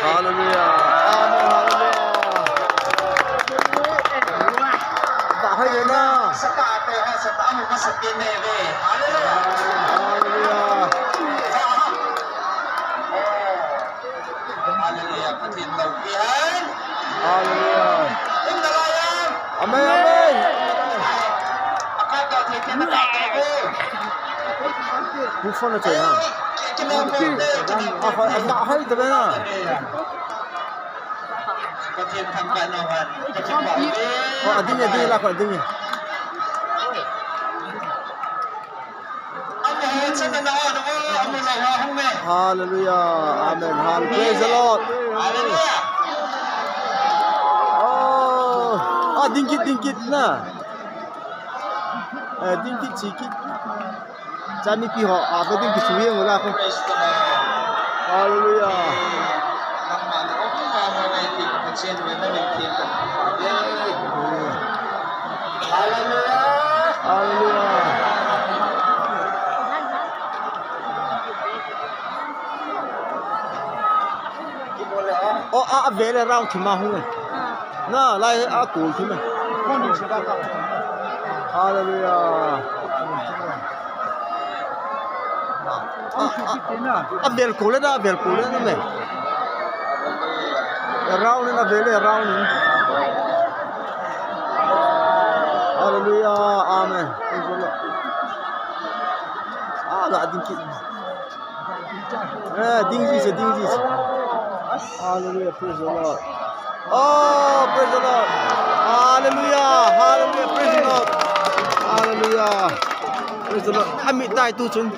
Hallelujah. Amen. Hallelujah. Tạ hay vậy na. Hallelujah. Hallelujah. Amen. Amen. Cú phân là trời hả? Hỏi anh đã hay tụi bên à? Đi là khỏi đi. Hallelujah. Amen. Hallelujah. Praise the Lord. Oh, dingkit na. Dingkit sikit. Chani pi họ cái dingkit suwi ng wala ko. Hallelujah. Hallelujah. Về là rau thì mà không na lại củ thì mà Hallelujah. Về củ lên đó mày rau nên là về là rau nên Hallelujah. Amen. Là đinh gì Hallelujah, praise the Lord. Oh, praise the Lord. Hallelujah, hallelujah, praise the Lord. Hallelujah, praise the Lord. Amit tai tu chung.